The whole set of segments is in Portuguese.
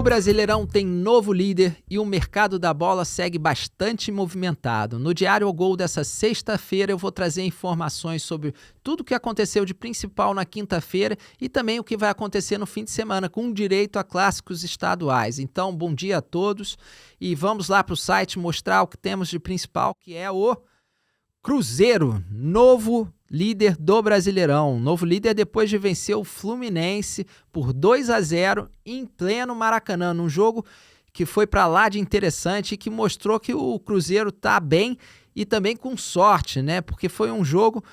O Brasileirão tem novo líder e o mercado da bola segue bastante movimentado. No Diário ao Gol dessa sexta-feira eu vou trazer informações sobre tudo o que aconteceu de principal na quinta-feira e também o que vai acontecer no fim de semana, com direito a clássicos estaduais. Então, bom dia a todos e vamos lá para o site mostrar o que temos de principal, que é o Cruzeiro, novo líder do Brasileirão. Novo líder depois de vencer o Fluminense por 2-0 em pleno Maracanã, num jogo que foi para lá de interessante e que mostrou que o Cruzeiro está bem e também com sorte, né? Porque foi um jogo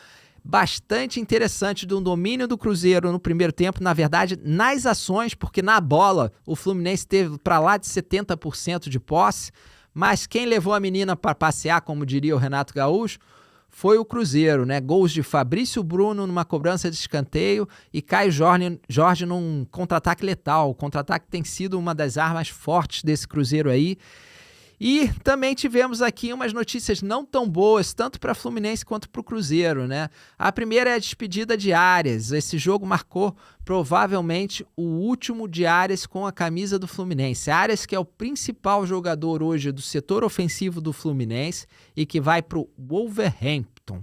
bastante interessante do domínio do Cruzeiro no primeiro tempo, na verdade, nas ações, porque na bola o Fluminense teve para lá de 70% de posse, mas quem levou a menina para passear, como diria o Renato Gaúcho, foi o Cruzeiro, né? Gols de Fabrício Bruno numa cobrança de escanteio e Caio Jorge num contra-ataque letal. O contra-ataque tem sido uma das armas fortes desse Cruzeiro aí. E também tivemos aqui umas notícias não tão boas, tanto para Fluminense quanto para o Cruzeiro, né? A primeira é a despedida de Arias. Esse jogo marcou provavelmente o último de Arias com a camisa do Fluminense. Arias, que é o principal jogador hoje do setor ofensivo do Fluminense e que vai para o Wolverhampton.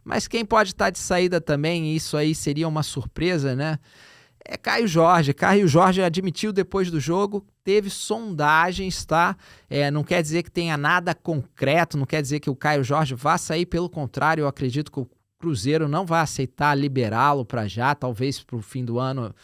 Mas quem pode estar de saída também, e isso aí seria uma surpresa, né? É Caio Jorge. Caio Jorge admitiu depois do jogo, teve sondagens, tá? Não quer dizer que tenha nada concreto, não quer dizer que o Caio Jorge vá sair, pelo contrário, eu acredito que o Cruzeiro não vai aceitar liberá-lo para já, talvez para o fim do ano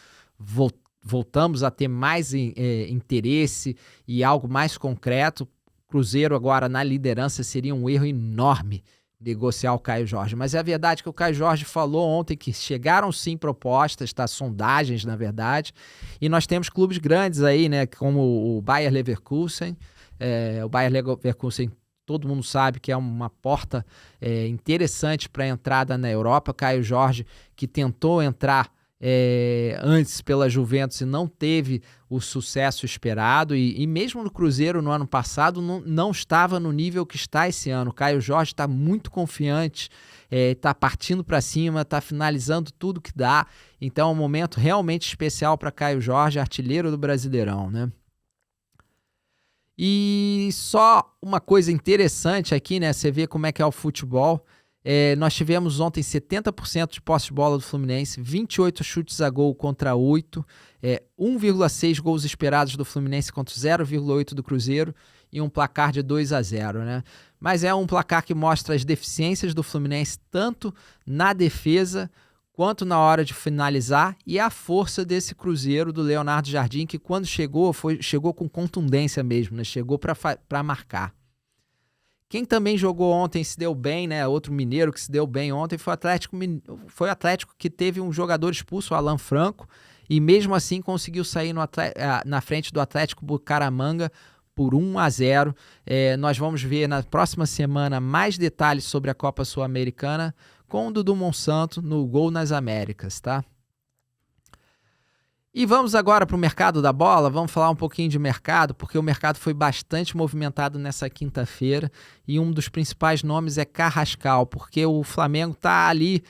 voltamos a ter mais interesse e algo mais concreto. Cruzeiro agora na liderança seria um erro enorme negociar o Caio Jorge, mas é a verdade que o Caio Jorge falou ontem que chegaram sim propostas, tá? Sondagens na verdade, e nós temos clubes grandes aí, né, como o Bayer Leverkusen. O Bayer Leverkusen, todo mundo sabe que é uma porta interessante para a entrada na Europa. Caio Jorge, que tentou entrar antes pela Juventus e não teve o sucesso esperado, e mesmo no Cruzeiro no ano passado não estava no nível que está esse ano. O Caio Jorge está muito confiante, está partindo para cima, está finalizando tudo que dá, então é um momento realmente especial para Caio Jorge, artilheiro do Brasileirão, né? E só uma coisa interessante aqui, né? Você vê como é que é o futebol. Nós tivemos ontem 70% de posse de bola do Fluminense, 28 chutes a gol contra 8, 1,6 gols esperados do Fluminense contra 0,8 do Cruzeiro e um placar de 2-0, né? Mas é um placar que mostra as deficiências do Fluminense tanto na defesa quanto na hora de finalizar, e a força desse Cruzeiro do Leonardo Jardim, que quando chegou com contundência mesmo, né? Chegou para marcar. Quem também jogou ontem e se deu bem, né? Outro mineiro que se deu bem ontem foi o Atlético, que teve um jogador expulso, o Alan Franco, e mesmo assim conseguiu sair na frente do Atlético Bucaramanga por 1-0. Nós vamos ver na próxima semana mais detalhes sobre a Copa Sul-Americana com o Dudu Monsanto no Gol nas Américas, tá? E vamos agora para o mercado da bola, vamos falar um pouquinho de mercado, porque o mercado foi bastante movimentado nessa quinta-feira e um dos principais nomes é Carrascal, porque o Flamengo está ali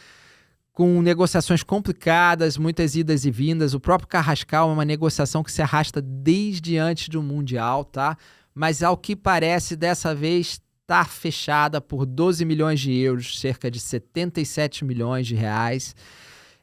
com negociações complicadas, muitas idas e vindas. O próprio Carrascal é uma negociação que se arrasta desde antes do Mundial, tá? Mas ao que parece, dessa vez está fechada por 12 milhões de euros, cerca de 77 milhões de reais.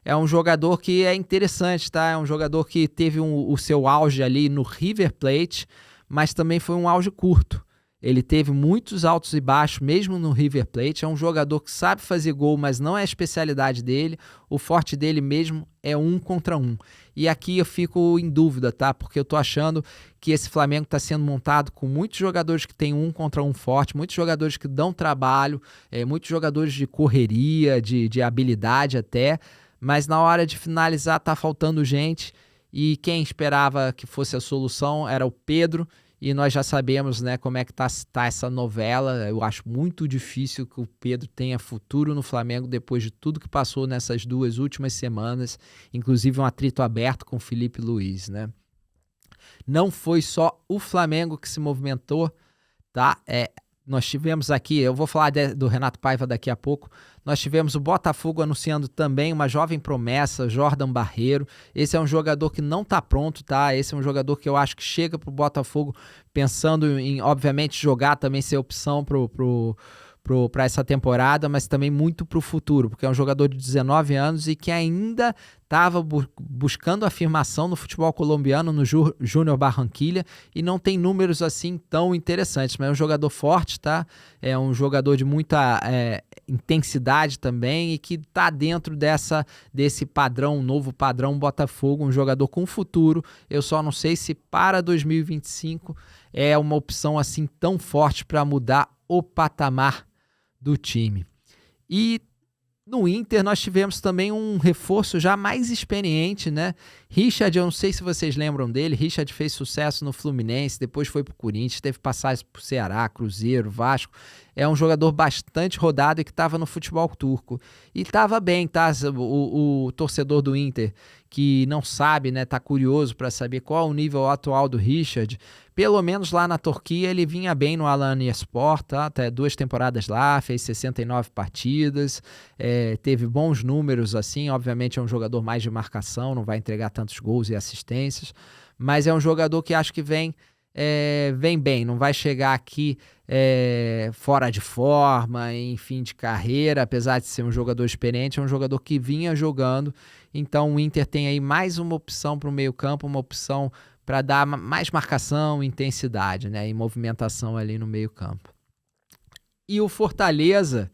É um jogador que é interessante, tá? É um jogador que teve o seu auge ali no River Plate, mas também foi um auge curto. Ele teve muitos altos e baixos, mesmo no River Plate. É um jogador que sabe fazer gol, mas não é a especialidade dele. O forte dele mesmo é 1 contra 1. E aqui eu fico em dúvida, tá? Porque eu tô achando que esse Flamengo está sendo montado com muitos jogadores que tem 1 contra 1 forte, muitos jogadores que dão trabalho, muitos jogadores de correria, de habilidade até, mas na hora de finalizar tá faltando gente, e quem esperava que fosse a solução era o Pedro, e nós já sabemos, né, como é que tá essa novela. Eu acho muito difícil que o Pedro tenha futuro no Flamengo depois de tudo que passou nessas 2 últimas semanas, inclusive um atrito aberto com o Felipe Luiz, né? Não foi só o Flamengo que se movimentou, tá? nós tivemos aqui, eu vou falar do Renato Paiva daqui a pouco, nós tivemos o Botafogo anunciando também uma jovem promessa, Jordan Barreiro. Esse é um jogador que não está pronto, tá? Esse é um jogador que eu acho que chega pro Botafogo pensando em, obviamente, jogar também, ser opção para essa temporada, mas também muito para o futuro, porque é um jogador de 19 anos e que ainda estava buscando afirmação no futebol colombiano, no Júnior Barranquilla, e não tem números assim tão interessantes, mas é um jogador forte, tá? É um jogador de muita intensidade também e que está dentro desse padrão, novo padrão Botafogo, um jogador com futuro. Eu só não sei se para 2025 é uma opção assim tão forte para mudar o patamar do time. E no Inter nós tivemos também um reforço já mais experiente, né? Richard, eu não sei se vocês lembram dele, Richard fez sucesso no Fluminense, depois foi pro Corinthians, teve passagem pro Ceará, Cruzeiro, Vasco. É um jogador bastante rodado e que estava no futebol turco. E estava bem, tá? O torcedor do Inter que não sabe, né? Tá curioso para saber qual é o nível atual do Richard. Pelo menos lá na Turquia ele vinha bem no Alanyaspor, tá? Até 2 temporadas lá, fez 69 partidas, teve bons números assim. Obviamente é um jogador mais de marcação, não vai entregar tantos gols e assistências, mas é um jogador que acho que vem bem, não vai chegar aqui fora de forma, em fim de carreira, apesar de ser um jogador experiente, é um jogador que vinha jogando. Então o Inter tem aí mais uma opção para o meio campo, uma opção para dar mais marcação, intensidade, né, e movimentação ali no meio campo. E o Fortaleza,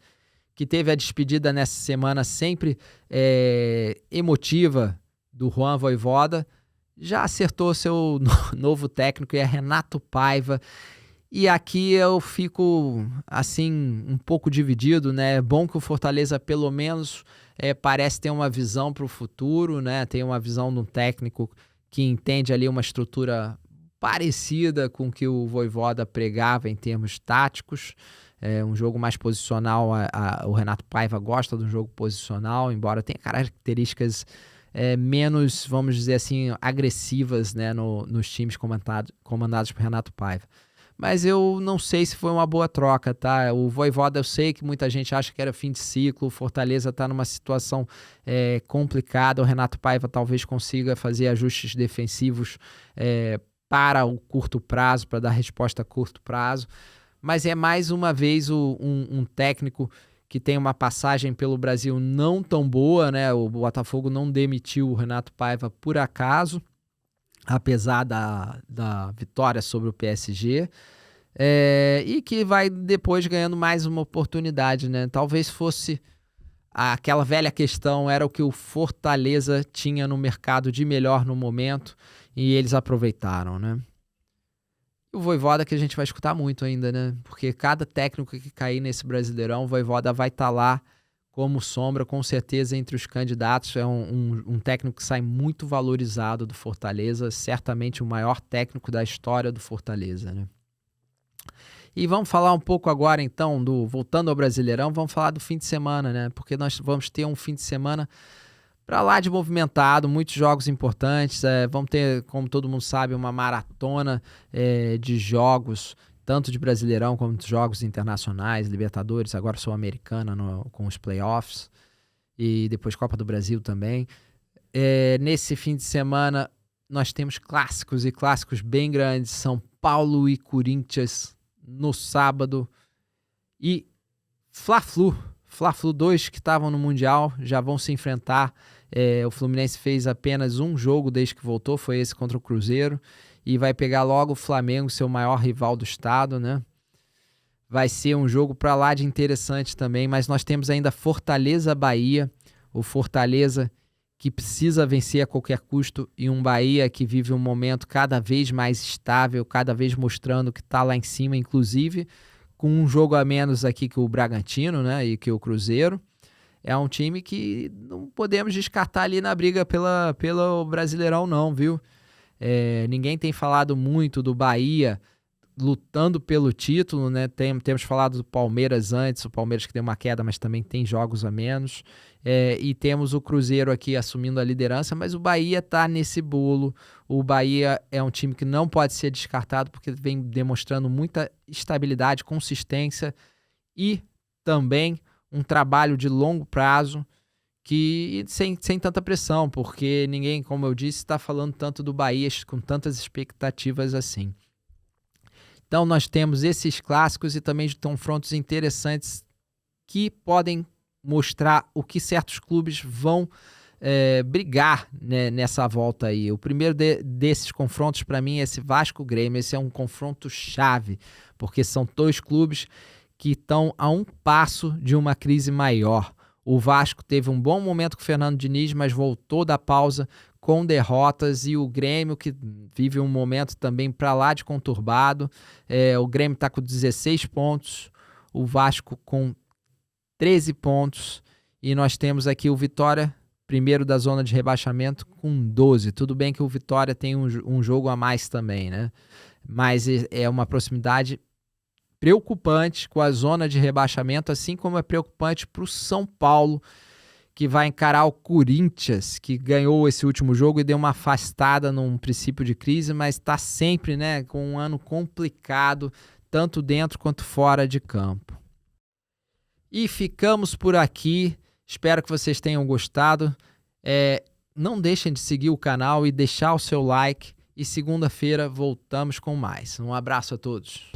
que teve a despedida nessa semana sempre emotiva do Juan Vojvoda, já acertou seu novo técnico, é Renato Paiva. E aqui eu fico, assim, um pouco dividido, né? É bom que o Fortaleza, pelo menos, parece ter uma visão para o futuro, né? Tem uma visão de um técnico que entende ali uma estrutura parecida com o que o Vojvoda pregava em termos táticos. Um jogo mais posicional, o Renato Paiva gosta de um jogo posicional, embora tenha características menos, vamos dizer assim, agressivas, né, nos times comandados por Renato Paiva. Mas eu não sei se foi uma boa troca, tá? O Vojvoda, eu sei que muita gente acha que era fim de ciclo, o Fortaleza está numa situação complicada, o Renato Paiva talvez consiga fazer ajustes defensivos para o curto prazo, para dar resposta a curto prazo, mas é mais uma vez um técnico que tem uma passagem pelo Brasil não tão boa, né? O Botafogo não demitiu o Renato Paiva por acaso, apesar da vitória sobre o PSG, e que vai depois ganhando mais uma oportunidade, né? Talvez fosse aquela velha questão, era o que o Fortaleza tinha no mercado de melhor no momento e eles aproveitaram, né? O Vojvoda que a gente vai escutar muito ainda, né? Porque cada técnico que cair nesse Brasileirão, o Vojvoda vai estar lá como sombra, com certeza, entre os candidatos. É um técnico que sai muito valorizado do Fortaleza, certamente o maior técnico da história do Fortaleza, né? E vamos falar um pouco agora, então, voltando ao Brasileirão, vamos falar do fim de semana, né? Porque nós vamos ter um fim de semana para lá de movimentado, muitos jogos importantes, vamos ter, como todo mundo sabe, uma maratona de jogos, tanto de Brasileirão como de jogos internacionais, Libertadores, agora Sul-Americana com os playoffs, e depois Copa do Brasil também. Nesse fim de semana nós temos clássicos e clássicos bem grandes, São Paulo e Corinthians no sábado, e Fla-Flu 2 que estavam no Mundial já vão se enfrentar. O Fluminense fez apenas um jogo desde que voltou, foi esse contra o Cruzeiro, e vai pegar logo o Flamengo, seu maior rival do estado, né? Vai ser um jogo para lá de interessante também, mas nós temos ainda Fortaleza-Bahia, o Fortaleza que precisa vencer a qualquer custo, e um Bahia que vive um momento cada vez mais estável, cada vez mostrando que está lá em cima, inclusive com um jogo a menos aqui que o Bragantino, né, e que o Cruzeiro. É um time que não podemos descartar ali na briga pelo Brasileirão não, viu? Ninguém tem falado muito do Bahia lutando pelo título, né? Temos falado do Palmeiras antes, o Palmeiras que deu uma queda, mas também tem jogos a menos. E temos o Cruzeiro aqui assumindo a liderança, mas o Bahia está nesse bolo. O Bahia é um time que não pode ser descartado porque vem demonstrando muita estabilidade, consistência e também um trabalho de longo prazo que sem tanta pressão, porque ninguém, como eu disse, está falando tanto do Bahia com tantas expectativas assim. Então nós temos esses clássicos e também confrontos interessantes que podem mostrar o que certos clubes vão brigar, né, nessa volta aí. O primeiro desses confrontos para mim é esse Vasco-Grêmio. Esse é um confronto chave, porque são dois clubes que estão a um passo de uma crise maior. O Vasco teve um bom momento com o Fernando Diniz, mas voltou da pausa com derrotas, e o Grêmio, que vive um momento também para lá de conturbado. O Grêmio está com 16 pontos, o Vasco com 13 pontos, e nós temos aqui o Vitória, primeiro da zona de rebaixamento, com 12. Tudo bem que o Vitória tem um jogo a mais também, né? Mas é uma proximidade preocupante com a zona de rebaixamento, assim como é preocupante para o São Paulo, que vai encarar o Corinthians, que ganhou esse último jogo e deu uma afastada num princípio de crise, mas está sempre, né, com um ano complicado, tanto dentro quanto fora de campo. E ficamos por aqui. Espero que vocês tenham gostado. Não deixem de seguir o canal e deixar o seu like. E segunda-feira voltamos com mais. Um abraço a todos.